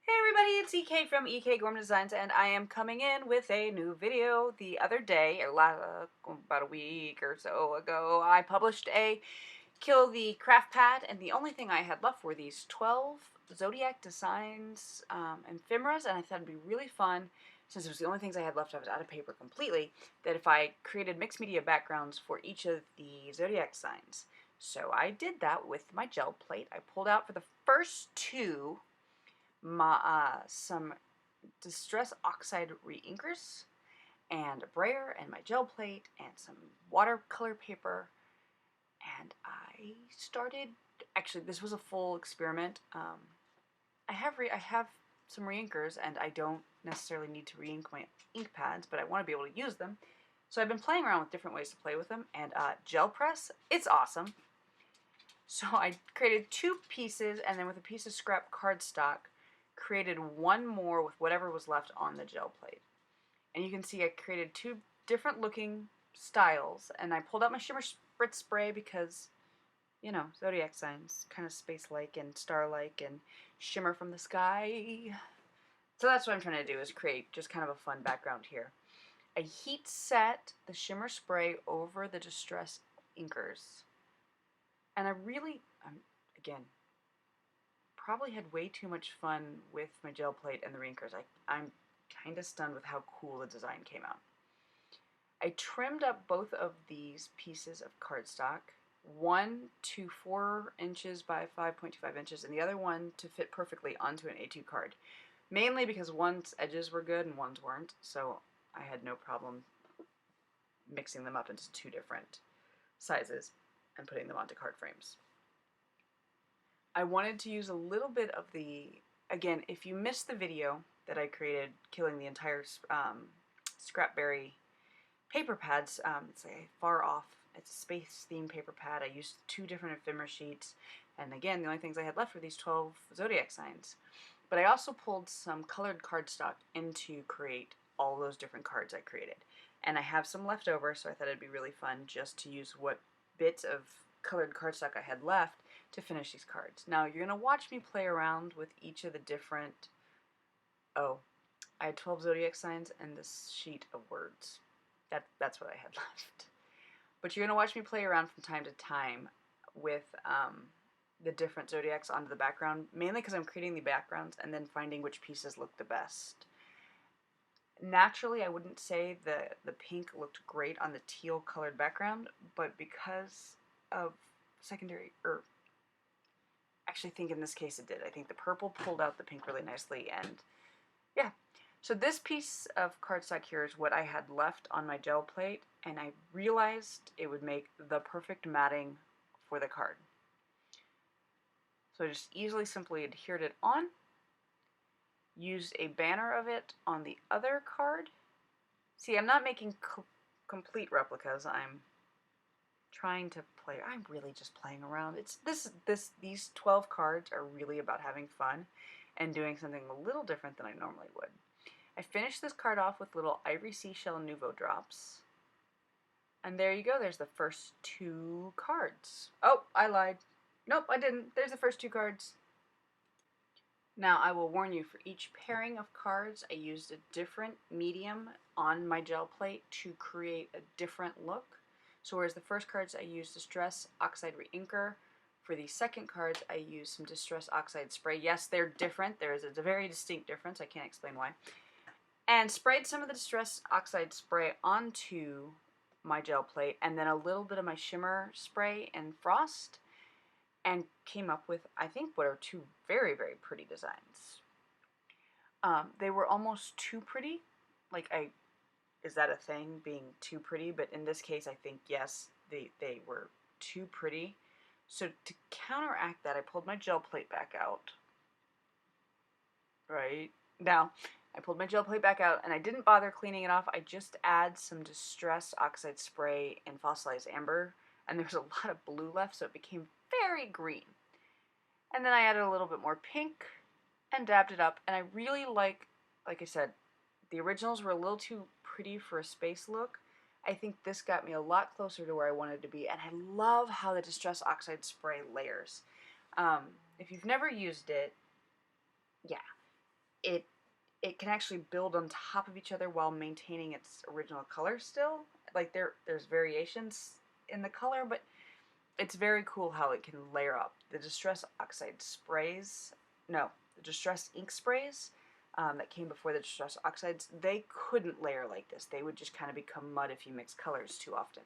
Hey everybody, it's EK from EK Gorman Designs, and I am coming in with a new video. The other day, about a week or so ago, I published a Kill the Craft Pad, and the only thing I had left were these 12 Zodiac Designs ephemeras, and I thought it'd be really fun, since it was the only things I had left. I was out of paper completely, that if I created mixed media backgrounds for each of the Zodiac signs. So I did that with my gel plate. I pulled out for the first two some Distress Oxide reinkers and a brayer and my gel plate and some watercolor paper, and I started. Actually, this was a full experiment. I have some reinkers, and I don't necessarily need to reink my ink pads, but I want to be able to use them. So I've been playing around with different ways to play with them, and gel press, it's awesome. So I created two pieces, and then with a piece of scrap cardstock, created one more with whatever was left on the gel plate. And you can see I created two different looking styles, and I pulled out my shimmer spritz spray because, you know, zodiac signs, kind of space-like and star-like and shimmer from the sky. So that's what I'm trying to do, is create just kind of a fun background here. I heat set the shimmer spray over the distress inkers. And I really, again, probably had way too much fun with my gel plate and the reinkers. I'm kind of stunned with how cool the design came out. I trimmed up both of these pieces of cardstock, one to 4 inches by 5.25 inches, and the other one to fit perfectly onto an A2 card. Mainly because one's edges were good and one's weren't, so I had no problem mixing them up into two different sizes and putting them onto card frames. I wanted to use a little bit of the, again, if you missed the video that I created killing the entire ScrapBerry paper pads, it's a Far Off, it's a space themed paper pad. I used 2 different ephemera sheets, and again, the only things I had left were these 12 zodiac signs. But I also pulled some colored cardstock in to create all those different cards I created. And I have some left over, so I thought it'd be really fun just to use what bits of colored cardstock I had left to finish these cards. Now you're going to watch me play around with each of the different, I had 12 zodiac signs and this sheet of words. That's what I had left. But you're going to watch me play around from time to time with the different zodiacs onto the background, mainly because I'm creating the backgrounds and then finding which pieces look the best. Naturally, I wouldn't say the pink looked great on the teal colored background, but because of secondary, or actually think in this case it did. I think the purple pulled out the pink really nicely, and yeah. So this piece of cardstock here is what I had left on my gel plate, and I realized it would make the perfect matting for the card. So I just simply adhered it on, used a banner of it on the other card. See, I'm not making complete replicas. I'm trying to play. I'm really just playing around. These 12 cards are really about having fun and doing something a little different than I normally would. I finished this card off with little ivory seashell Nouveau drops. And there you go. There's the first 2 cards. Oh, I lied. Nope, I didn't. There's the first 2 cards. Now, I will warn you, for each pairing of cards, I used a different medium on my gel plate to create a different look. So whereas the first cards I used Distress Oxide Reinker, for the second cards I used some Distress Oxide Spray. Yes, they're different. There is a very distinct difference. I can't explain why. And sprayed some of the Distress Oxide Spray onto my gel plate, and then a little bit of my shimmer spray and frost, and came up with, I think, what are 2 very, very pretty designs. They were almost too pretty. Like, is that a thing, being too pretty? But in this case, I think, yes, they were too pretty. So to counteract that, I pulled my gel plate back out. Right? Now, I pulled my gel plate back out, and I didn't bother cleaning it off. I just add some Distress Oxide Spray and Fossilized Amber, and there was a lot of blue left, so it became very green. And then I added a little bit more pink and dabbed it up, and I really like I said, the originals were a little too pretty for a space look. I think this got me a lot closer to where I wanted to be, and I love how the Distress Oxide Spray layers. If you've never used it, yeah. it can actually build on top of each other while maintaining its original color still. Like there's variations in the color, but it's very cool how it can layer up. The Distress Oxide sprays, no, the Distress ink sprays that came before the Distress Oxides, they couldn't layer like this. They would just kind of become mud if you mix colors too often.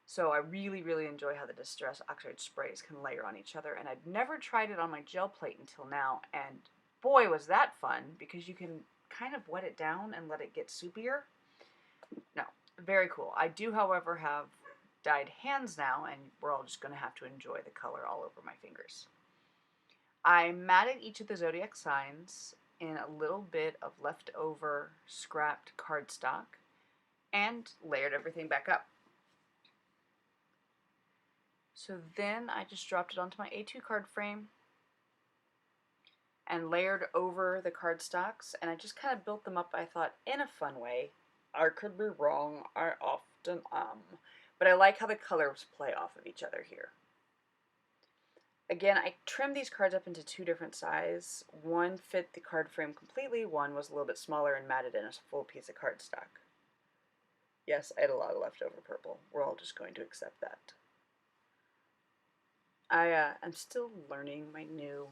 So I really, really enjoy how the Distress Oxide sprays can layer on each other, and I'd never tried it on my gel plate until now, and boy was that fun, because you can kind of wet it down and let it get soupier. No, very cool. I do, however, have dyed hands now, and we're all just going to have to enjoy the color all over my fingers. I matted each of the Zodiac signs in a little bit of leftover scrapped cardstock and layered everything back up. So then I just dropped it onto my A2 card frame and layered over the cardstocks, and I just kind of built them up, I thought, in a fun way. I could be wrong, I often am. But I like how the colors play off of each other here. Again, I trimmed these cards up into two different sizes. One fit the card frame completely, one was a little bit smaller and matted in a full piece of cardstock. Yes, I had a lot of leftover purple. We're all just going to accept that. I'm still learning my new,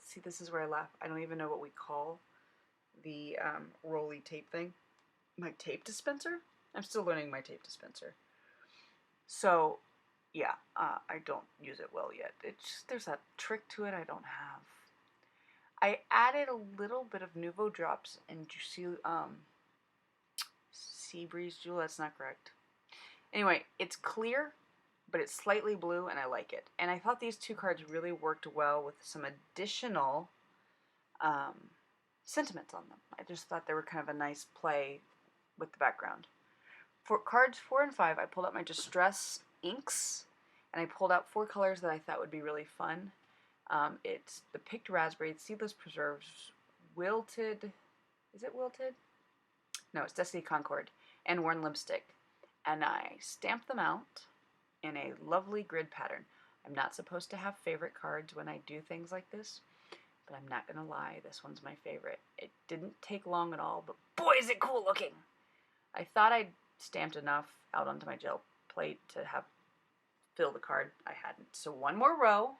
see, this is where I laugh. I don't even know what we call the rolly tape thing. My tape dispenser? I'm still learning my tape dispenser. So, yeah, I don't use it well yet. It's just, there's that trick to it I don't have. I added a little bit of Nuvo drops and Sea Breeze Jewel, that's not correct. Anyway, it's clear, but it's slightly blue, and I like it. And I thought these two cards really worked well with some additional sentiments on them. I just thought they were kind of a nice play with the background. For cards 4 and 5, I pulled out my Distress inks, and I pulled out 4 colors that I thought would be really fun. It's the Picked Raspberry, Seedless Preserves, Wilted, is it Wilted? No, it's Destiny Concord, and Worn Lipstick. And I stamped them out in a lovely grid pattern. I'm not supposed to have favorite cards when I do things like this, but I'm not going to lie, this one's my favorite. It didn't take long at all, but boy is it cool looking! I thought I'd stamped enough out onto my gel plate to have fill the card. I hadn't. So one more row,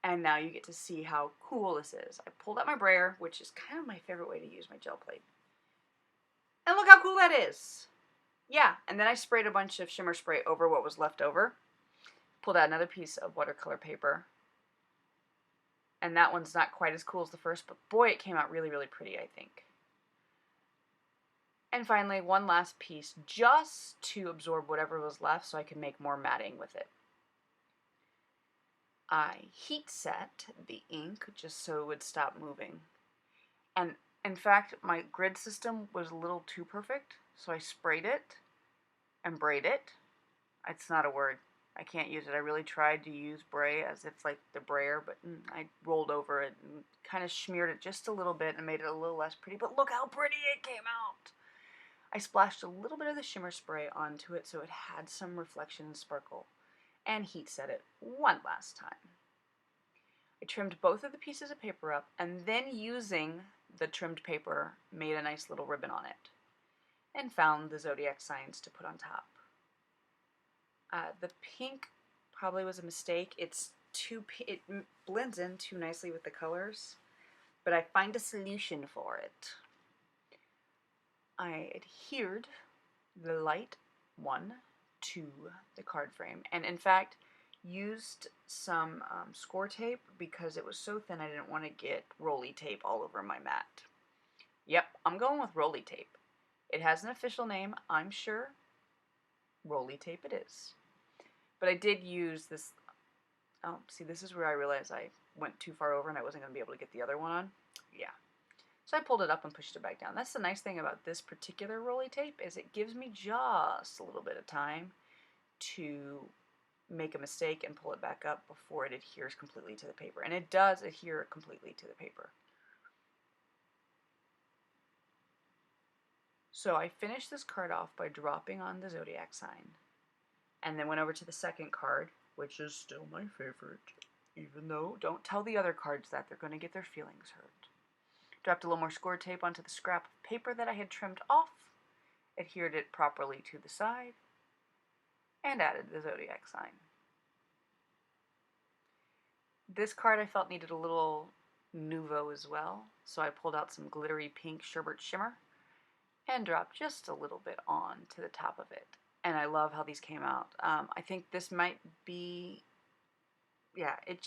and now you get to see how cool this is. I pulled out my brayer, which is kind of my favorite way to use my gel plate. And look how cool that is! Yeah, and then I sprayed a bunch of shimmer spray over what was left over. Pulled out another piece of watercolor paper. And that one's not quite as cool as the first, but boy, it came out really, really pretty, I think. And finally, one last piece just to absorb whatever was left so I could make more matting with it. I heat set the ink just so it would stop moving. And in fact, my grid system was a little too perfect, so I sprayed it and brayed it. It's not a word. I can't use it. I really tried to use bray as if like the brayer, but I rolled over it and kind of smeared it just a little bit and made it a little less pretty, but look how pretty it came out! I splashed a little bit of the shimmer spray onto it so it had some reflection and sparkle, and heat set it one last time. I trimmed both of the pieces of paper up, and then using the trimmed paper made a nice little ribbon on it, and found the Zodiac signs to put on top. The pink probably was a mistake. It blends in too nicely with the colors, but I find a solution for it. I adhered the light one to the card frame, and in fact used some score tape because it was so thin I didn't want to get rolly tape all over my mat. Yep, I'm going with rolly tape. It has an official name, I'm sure. Rolly tape it is. But I did use this, oh, see, this is where I realized I went too far over and I wasn't going to be able to get the other one on. Yeah. So I pulled it up and pushed it back down. That's the nice thing about this particular rolly tape, is it gives me just a little bit of time to make a mistake and pull it back up before it adheres completely to the paper. And it does adhere completely to the paper. So I finished this card off by dropping on the Zodiac sign, and then went over to the second card, which is still my favorite. Even though, don't tell the other cards that. They're going to get their feelings hurt. Dropped a little more score tape onto the scrap of paper that I had trimmed off, adhered it properly to the side, and added the Zodiac sign. This card I felt needed a little nouveau as well, so I pulled out some glittery pink sherbet shimmer and dropped just a little bit on to the top of it. And I love how these came out. I think this might be, yeah, it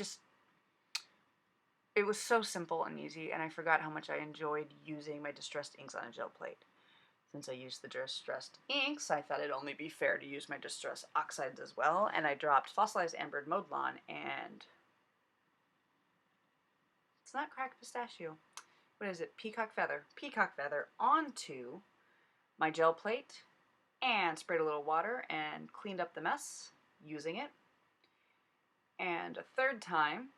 was so simple and easy, and I forgot how much I enjoyed using my distressed inks on a gel plate. Since I used the distressed inks, I thought it'd only be fair to use my distressed oxides as well, and I dropped fossilized ambered Modelon and it's not cracked pistachio. What is it? Peacock feather. Peacock feather onto my gel plate and sprayed a little water and cleaned up the mess using it. And a third time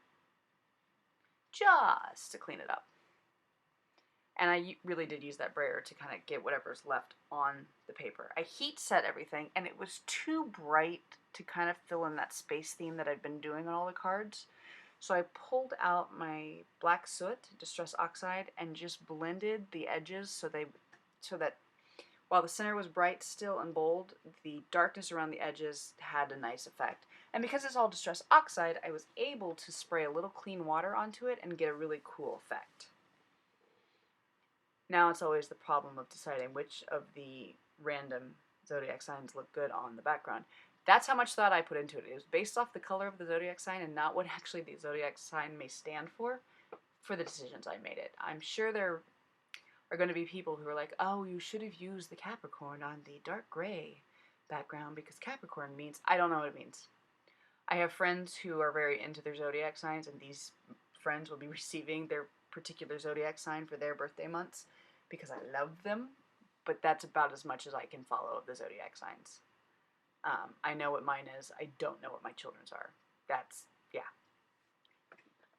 just to clean it up. And I really did use that brayer to kind of get whatever's left on the paper. I heat set everything, and it was too bright to kind of fill in that space theme that I'd been doing on all the cards. So I pulled out my black soot, distress oxide, and just blended the edges so that while the center was bright still and bold, the darkness around the edges had a nice effect. And because it's all distress oxide, I was able to spray a little clean water onto it and get a really cool effect. Now it's always the problem of deciding which of the random zodiac signs look good on the background. That's how much thought I put into it. It was based off the color of the zodiac sign and not what actually the zodiac sign may stand for the decisions I made it. I'm sure there are going to be people who are like, oh, you should have used the Capricorn on the dark gray background because Capricorn means, I don't know what it means. I have friends who are very into their zodiac signs, and these friends will be receiving their particular zodiac sign for their birthday months because I love them, but that's about as much as I can follow of the zodiac signs. I know what mine is. I don't know what my children's are. Yeah.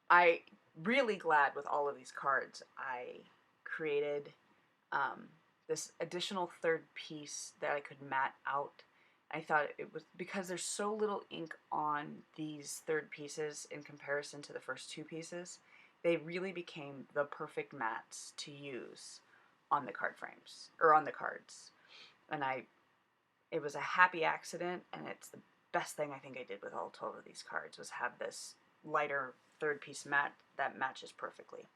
I really glad with all of these cards I created this additional third piece that I could mat out. I thought it was because there's so little ink on these third pieces in comparison to the first two pieces, they really became the perfect mats to use on the card frames, or on the cards. And it was a happy accident, and it's the best thing I think I did with all 12 of these cards, was have this lighter third piece mat that matches perfectly.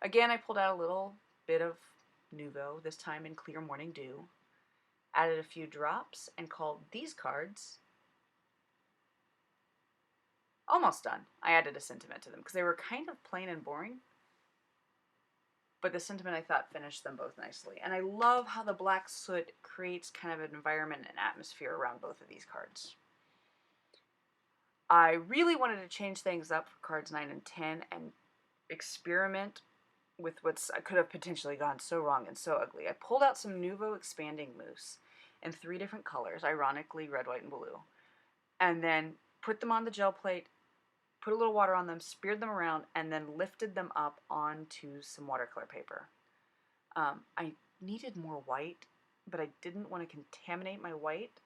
Again, I pulled out a little bit of Nouveau, this time in Clear Morning Dew, added a few drops, and called these cards almost done. I added a sentiment to them because they were kind of plain and boring, but the sentiment I thought finished them both nicely. And I love how the black soot creates kind of an environment and atmosphere around both of these cards. I really wanted to change things up for cards 9 and 10 and experiment with what's could have potentially gone so wrong and so ugly. I pulled out some Nouveau expanding mousse in 3 different colors, ironically red, white, and blue, and then put them on the gel plate, put a little water on them, speared them around, and then lifted them up onto some watercolor paper. I needed more white, but I didn't want to contaminate my white,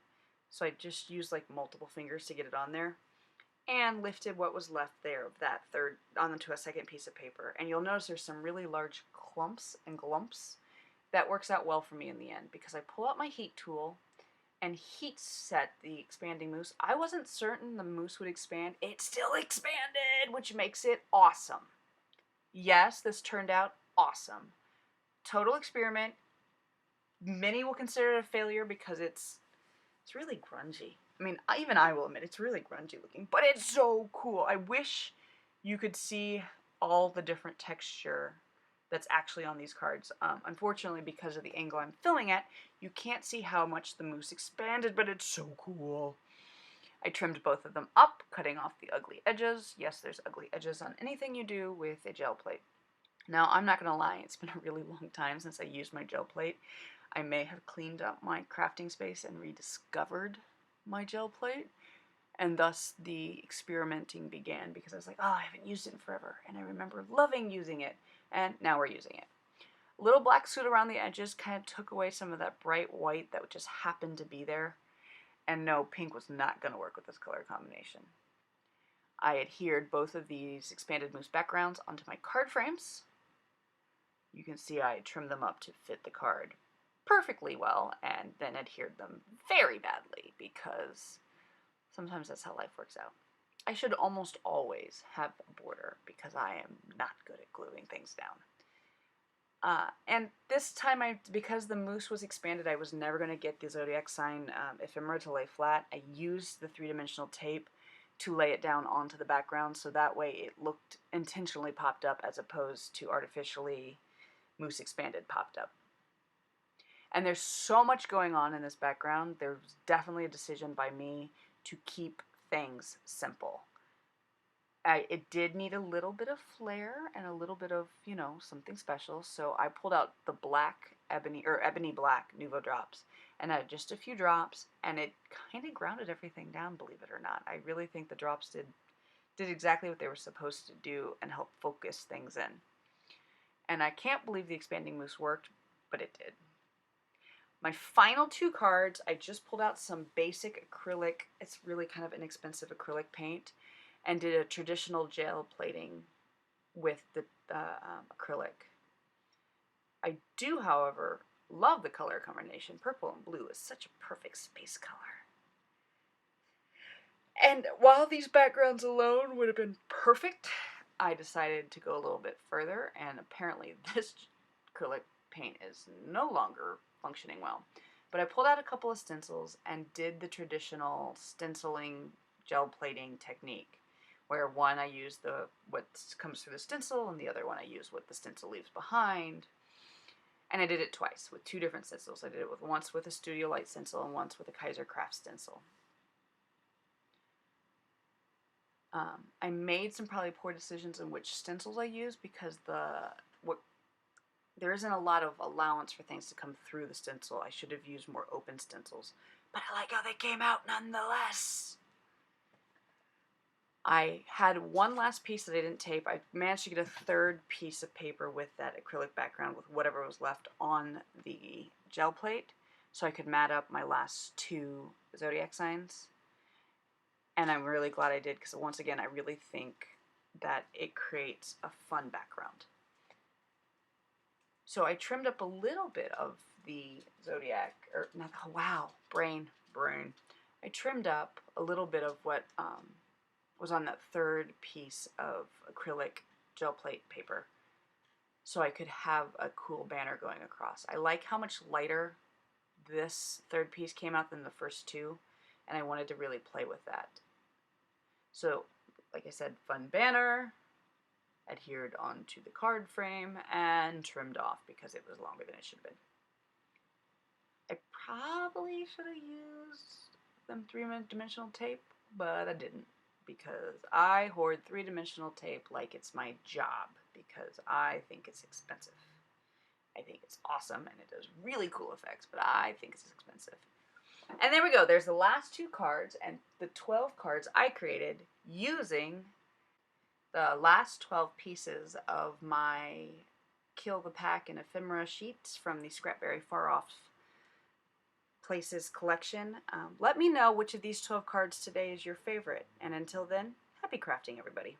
so I just used like multiple fingers to get it on there, and lifted what was left there of that third onto a second piece of paper. And you'll notice there's some really large clumps and glumps. That works out well for me in the end because I pull out my heat tool and heat set the expanding mousse. I wasn't certain the mousse would expand. It still expanded, which makes it awesome. Yes, this turned out awesome. Total experiment. Many will consider it a failure because it's really grungy. I mean, even I will admit it's really grungy looking, but it's so cool. I wish you could see all the different texture that's actually on these cards. Unfortunately, because of the angle I'm filming at, you can't see how much the mousse expanded, but it's so cool. I trimmed both of them up, cutting off the ugly edges. Yes, there's ugly edges on anything you do with a gel plate. Now, I'm not going to lie, it's been a really long time since I used my gel plate. I may have cleaned up my crafting space and rediscovered my gel plate, and thus the experimenting began because I was like, oh, I haven't used it in forever, and I remember loving using it, and now we're using it. A little black soot around the edges kind of took away some of that bright white that just happened to be there, and no, pink was not going to work with this color combination. I adhered both of these expanded moose backgrounds onto my card frames. You can see I trimmed them up to fit the card perfectly well, and then adhered them very badly, because sometimes that's how life works out. I should almost always have a border, because I am not good at gluing things down. And this time, because the moose was expanded, I was never going to get the Zodiac sign ephemera to lay flat. I used the three-dimensional tape to lay it down onto the background, so that way it looked intentionally popped up as opposed to artificially moose expanded popped up. And there's so much going on in this background. There's definitely a decision by me to keep things simple. It did need a little bit of flair and a little bit of, you know, something special. So I pulled out the black ebony black Nuvo drops and added just a few drops, and it kind of grounded everything down, believe it or not. I really think the drops did exactly what they were supposed to do and help focus things in. And I can't believe the expanding moose worked, but it did. My final two cards, I just pulled out some basic acrylic. It's really kind of inexpensive acrylic paint, and did a traditional gel plating with the acrylic. I do, however, love the color combination. Purple and blue is such a perfect space color. And while these backgrounds alone would have been perfect, I decided to go a little bit further, and apparently this acrylic paint is no longer functioning well. But I pulled out a couple of stencils and did the traditional stenciling gel plating technique, where one I use what comes through the stencil, and the other one I use what the stencil leaves behind. And I did it twice with two different stencils. I did it once with a Studio Light stencil and once with a Kaiser Craft stencil. I made some probably poor decisions in which stencils I use, because there isn't a lot of allowance for things to come through the stencil. I should have used more open stencils, but I like how they came out nonetheless. I had one last piece that I didn't tape. I managed to get a third piece of paper with that acrylic background with whatever was left on the gel plate, so I could mat up my last two Zodiac signs. And I'm really glad I did, because once again, I really think that it creates a fun background. So I trimmed up a little bit of the Zodiac, or not, oh, wow, brain. I trimmed up a little bit of what was on that third piece of acrylic gel plate paper, so I could have a cool banner going across. I like how much lighter this third piece came out than the first two, and I wanted to really play with that. So, like I said, fun banner, adhered onto the card frame, and trimmed off because it was longer than it should have been. I probably should have used them three-dimensional tape, but I didn't, because I hoard three-dimensional tape like it's my job, because I think it's expensive. I think it's awesome, and it does really cool effects, but I think it's expensive. And there we go. There's the last two cards and the 12 cards I created using the last 12 pieces of my Kill the Pack and ephemera sheets from the ScrapBerry Far Off Places collection. Let me know which of these 12 cards today is your favorite. And until then, happy crafting, everybody.